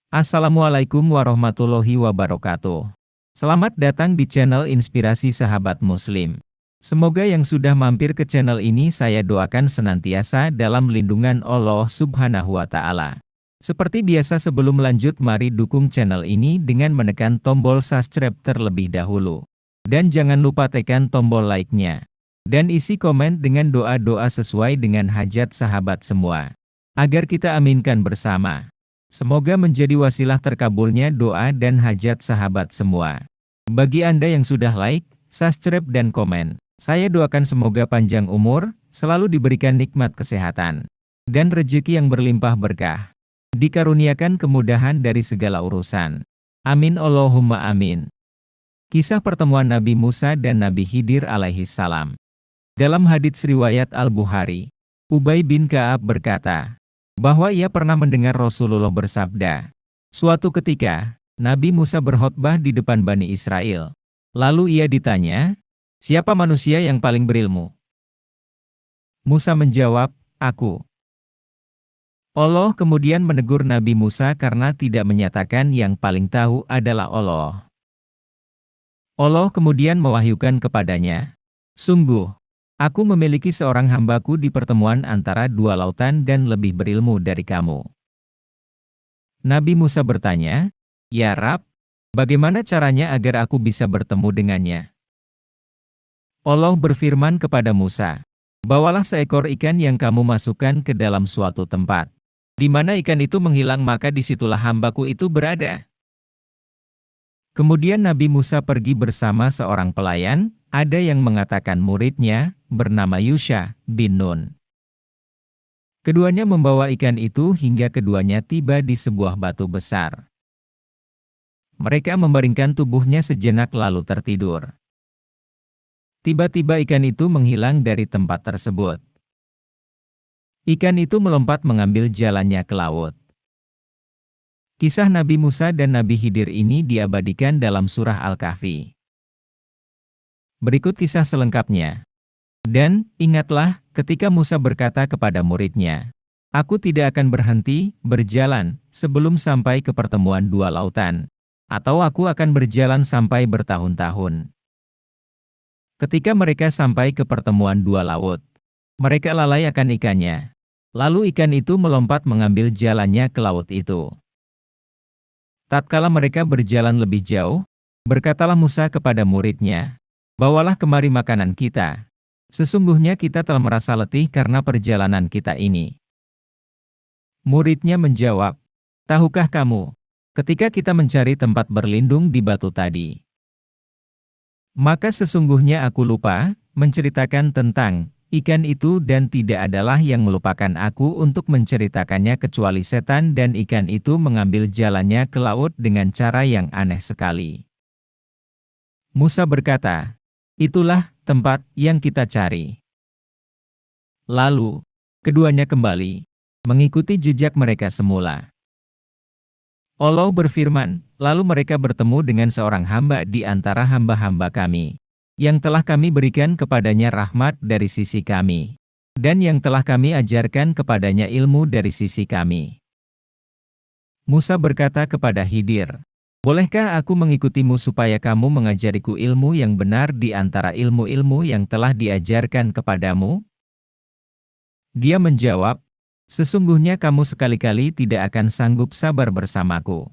Assalamualaikum warahmatullahi wabarakatuh. Selamat datang di channel Inspirasi Sahabat Muslim. Semoga yang sudah mampir ke channel ini saya doakan senantiasa dalam lindungan Allah Subhanahu wa Ta'ala. Seperti biasa, sebelum lanjut, mari dukung channel ini dengan menekan tombol subscribe terlebih dahulu. Dan jangan lupa tekan tombol like-nya. Dan isi komen dengan doa-doa sesuai dengan hajat sahabat semua, agar kita aminkan bersama. Semoga menjadi wasilah terkabulnya doa dan hajat sahabat semua. Bagi Anda yang sudah like, subscribe dan komen, saya doakan semoga panjang umur, selalu diberikan nikmat kesehatan, dan rezeki yang berlimpah berkah. Dikaruniakan kemudahan dari segala urusan. Amin Allahumma amin. Kisah pertemuan Nabi Musa dan Nabi Khidir alaihi salam. Dalam hadits riwayat Al-Bukhari, Ubay bin Ka'ab berkata, bahwa ia pernah mendengar Rasulullah bersabda, suatu ketika, Nabi Musa berkhotbah di depan Bani Israel. Lalu ia ditanya, siapa manusia yang paling berilmu? Musa menjawab, aku. Allah kemudian menegur Nabi Musa karena tidak menyatakan yang paling tahu adalah Allah. Allah kemudian mewahyukan kepadanya, sungguh, aku memiliki seorang hambaku di pertemuan antara dua lautan dan lebih berilmu dari kamu. Nabi Musa bertanya, ya Rab, bagaimana caranya agar aku bisa bertemu dengannya? Allah berfirman kepada Musa, bawalah seekor ikan yang kamu masukkan ke dalam suatu tempat. Di mana ikan itu menghilang, maka disitulah hambaku itu berada. Kemudian Nabi Musa pergi bersama seorang pelayan, ada yang mengatakan muridnya, bernama Yusha bin Nun. Keduanya membawa ikan itu hingga keduanya tiba di sebuah batu besar. Mereka membaringkan tubuhnya sejenak lalu tertidur. Tiba-tiba ikan itu menghilang dari tempat tersebut. Ikan itu melompat mengambil jalannya ke laut. Kisah Nabi Musa dan Nabi Khidir ini diabadikan dalam surah Al-Kahfi. Berikut kisah selengkapnya. Dan, ingatlah, ketika Musa berkata kepada muridnya, aku tidak akan berhenti berjalan sebelum sampai ke pertemuan dua lautan, atau aku akan berjalan sampai bertahun-tahun. Ketika mereka sampai ke pertemuan dua laut, mereka lalai akan ikannya. Lalu ikan itu melompat mengambil jalannya ke laut itu. Tatkala mereka berjalan lebih jauh, berkatalah Musa kepada muridnya, bawalah kemari makanan kita. Sesungguhnya kita telah merasa letih karena perjalanan kita ini. Muridnya menjawab, tahukah kamu, ketika kita mencari tempat berlindung di batu tadi, maka sesungguhnya aku lupa menceritakan tentang ikan itu dan tidak adalah yang melupakan aku untuk menceritakannya kecuali setan dan ikan itu mengambil jalannya ke laut dengan cara yang aneh sekali. Musa berkata, itulah tempat yang kita cari. Lalu, keduanya kembali, mengikuti jejak mereka semula. Allah berfirman, lalu mereka bertemu dengan seorang hamba di antara hamba-hamba kami, yang telah kami berikan kepadanya rahmat dari sisi kami, dan yang telah kami ajarkan kepadanya ilmu dari sisi kami. Musa berkata kepada Khidir, bolehkah aku mengikutimu supaya kamu mengajariku ilmu yang benar di antara ilmu-ilmu yang telah diajarkan kepadamu? Dia menjawab, sesungguhnya kamu sekali-kali tidak akan sanggup sabar bersamaku.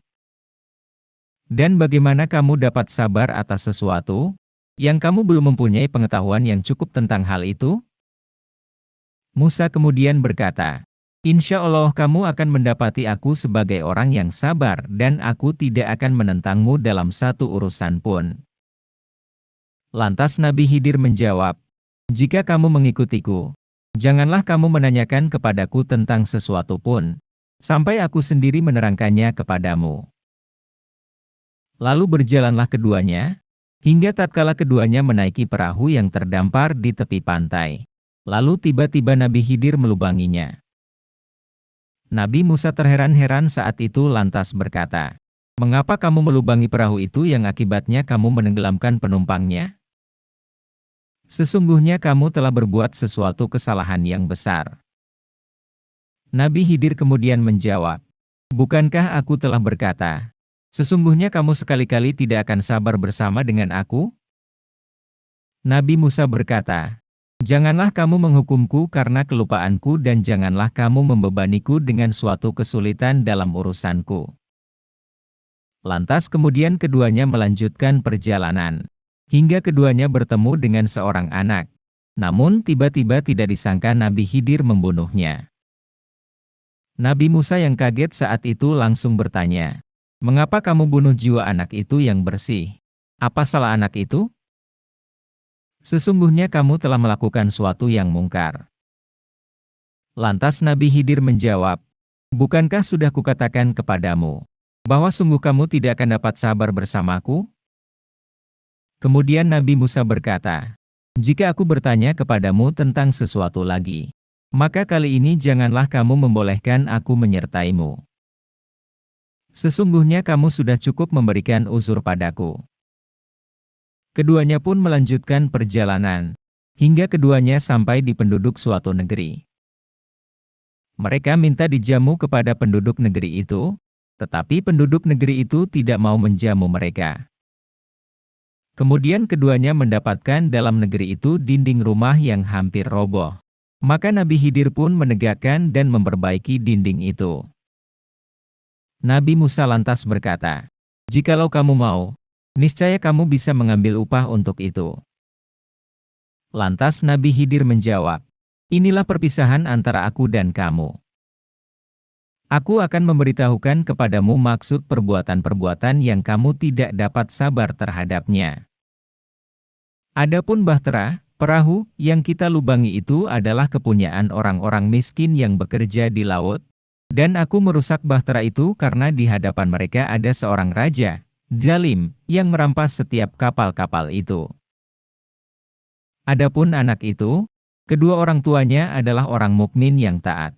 Dan bagaimana kamu dapat sabar atas sesuatu yang kamu belum mempunyai pengetahuan yang cukup tentang hal itu? Musa kemudian berkata, insya Allah kamu akan mendapati aku sebagai orang yang sabar dan aku tidak akan menentangmu dalam satu urusan pun. Lantas Nabi Khidir menjawab, jika kamu mengikutiku, janganlah kamu menanyakan kepadaku tentang sesuatu pun, sampai aku sendiri menerangkannya kepadamu. Lalu berjalanlah keduanya, hingga tatkala keduanya menaiki perahu yang terdampar di tepi pantai. Lalu tiba-tiba Nabi Khidir melubanginya. Nabi Musa terheran-heran saat itu lantas berkata, mengapa kamu melubangi perahu itu yang akibatnya kamu menenggelamkan penumpangnya? Sesungguhnya kamu telah berbuat sesuatu kesalahan yang besar. Nabi Khidir kemudian menjawab, Bukankah aku telah berkata, sesungguhnya kamu sekali-kali tidak akan sabar bersama dengan aku? Nabi Musa berkata, janganlah kamu menghukumku karena kelupaanku dan janganlah kamu membebaniku dengan suatu kesulitan dalam urusanku. Lantas kemudian keduanya melanjutkan perjalanan, hingga keduanya bertemu dengan seorang anak. Namun tiba-tiba tidak disangka Nabi Khidir membunuhnya. Nabi Musa yang kaget saat itu langsung bertanya, mengapa kamu bunuh jiwa anak itu yang bersih? Apa salah anak itu? Sesungguhnya kamu telah melakukan suatu yang mungkar. Lantas Nabi Khidir menjawab, bukankah sudah kukatakan kepadamu, bahwa sungguh kamu tidak akan dapat sabar bersamaku? Kemudian Nabi Musa berkata, jika aku bertanya kepadamu tentang sesuatu lagi, maka kali ini janganlah kamu membolehkan aku menyertaimu. Sesungguhnya kamu sudah cukup memberikan uzur padaku. Keduanya pun melanjutkan perjalanan, hingga keduanya sampai di penduduk suatu negeri. Mereka minta dijamu kepada penduduk negeri itu, tetapi penduduk negeri itu tidak mau menjamu mereka. Kemudian keduanya mendapatkan dalam negeri itu dinding rumah yang hampir roboh. Maka Nabi Khidir pun menegakkan dan memperbaiki dinding itu. Nabi Musa lantas berkata, jikalau kamu mau, niscaya kamu bisa mengambil upah untuk itu. Lantas Nabi Khidir menjawab, inilah perpisahan antara aku dan kamu. Aku akan memberitahukan kepadamu maksud perbuatan-perbuatan yang kamu tidak dapat sabar terhadapnya. Adapun bahtera, perahu, yang kita lubangi itu adalah kepunyaan orang-orang miskin yang bekerja di laut, dan aku merusak bahtera itu karena di hadapan mereka ada seorang raja, zalim, yang merampas setiap kapal-kapal itu. Adapun anak itu, kedua orang tuanya adalah orang mukmin yang taat.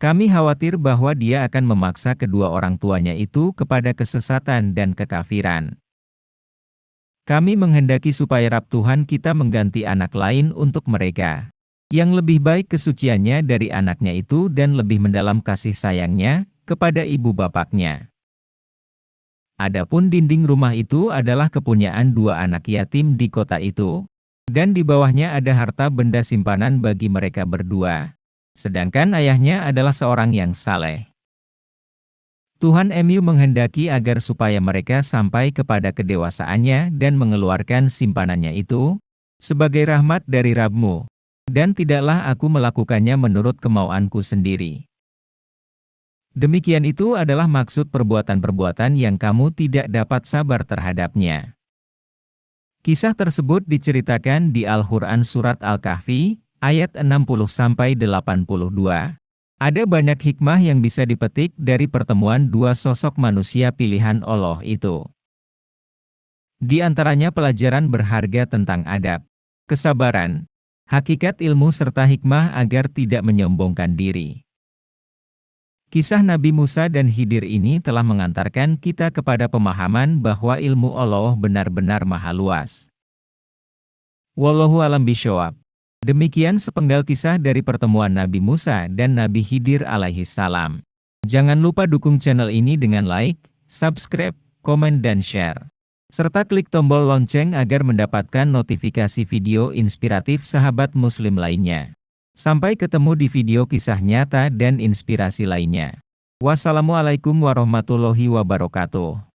Kami khawatir bahwa dia akan memaksa kedua orang tuanya itu kepada kesesatan dan kekafiran. Kami menghendaki supaya Rabb Tuhan kita mengganti anak lain untuk mereka, yang lebih baik kesuciannya dari anaknya itu dan lebih mendalam kasih sayangnya kepada ibu bapaknya. Adapun dinding rumah itu adalah kepunyaan dua anak yatim di kota itu, dan di bawahnya ada harta benda simpanan bagi mereka berdua. Sedangkan ayahnya adalah seorang yang saleh. Tuhan MU menghendaki agar supaya mereka sampai kepada kedewasaannya dan mengeluarkan simpanannya itu, sebagai rahmat dari Rabb-Mu, dan tidaklah aku melakukannya menurut kemauanku sendiri. Demikian itu adalah maksud perbuatan-perbuatan yang kamu tidak dapat sabar terhadapnya. Kisah tersebut diceritakan di Al-Quran Surat Al-Kahfi, ayat 60-82. Ada banyak hikmah yang bisa dipetik dari pertemuan dua sosok manusia pilihan Allah itu. Di antaranya pelajaran berharga tentang adab, kesabaran, hakikat ilmu serta hikmah agar tidak menyombongkan diri. Kisah Nabi Musa dan Khidir ini telah mengantarkan kita kepada pemahaman bahwa ilmu Allah benar-benar maha luas. Wallahu a'lam bishawab. Demikian sepenggal kisah dari pertemuan Nabi Musa dan Nabi Khidir alaihi salam. Jangan lupa dukung channel ini dengan like, subscribe, komen dan share. Serta klik tombol lonceng agar mendapatkan notifikasi video inspiratif sahabat muslim lainnya. Sampai ketemu di video kisah nyata dan inspirasi lainnya. Wassalamualaikum warahmatullahi wabarakatuh.